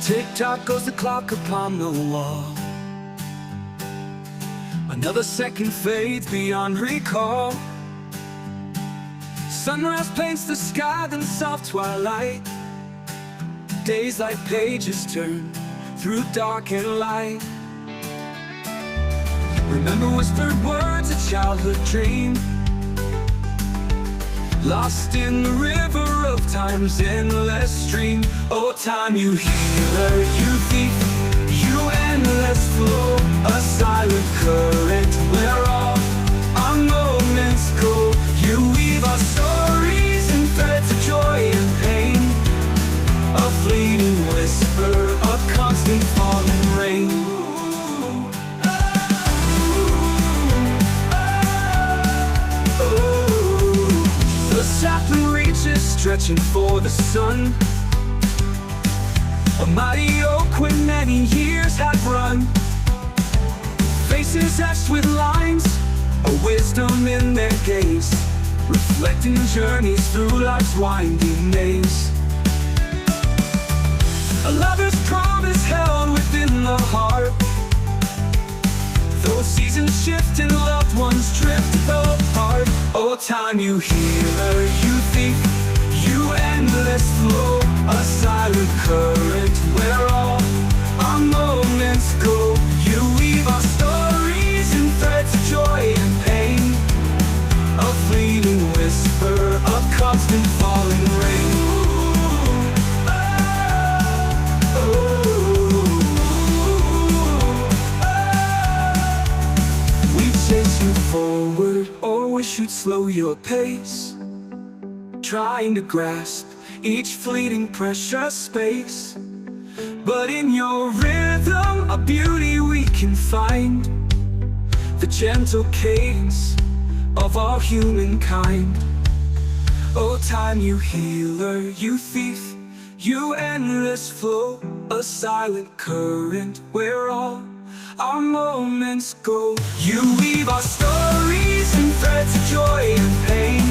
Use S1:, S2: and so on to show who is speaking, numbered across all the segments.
S1: Tick-tock goes the clock upon the wall. Another second fades beyond recall. Sunrise paints the sky, then soft twilight. Days like pages turn through dark and light. Remember whispered words, a childhood dream, lost in the river of time's endless stream. Oh, time, you healer, you thief, you endless flow, a silent current where all our moments go. You weave our stories in threads of joy and pain, a fleeting whisper, a constant falling rain. The sapling reaches, stretching for the sun, a mighty oak when many years had run. Faces etched with lines, a wisdom in their gaze, reflecting journeys through life's winding maze. A lover's promise held within the heart, though seasons shift and loved ones drift apart. Oh, time, you healer, you thief, you endless flow, a silent current where all our moments go. You weave our stories in threads of joy and pain, a fleeting whisper, a constant falling rain. We chase you forward, or wish you'd slow your pace, trying to grasp each fleeting precious space. But in your rhythm, a beauty we can find, the gentle cadence of all humankind. Oh, time, you healer, you thief, you endless flow, a silent current where all our moments go. You weave our stories in threads of joy and pain,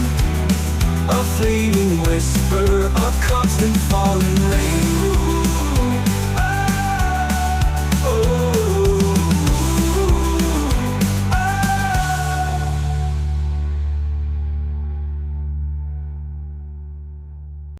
S1: a fleeting whisper, a constant falling rain.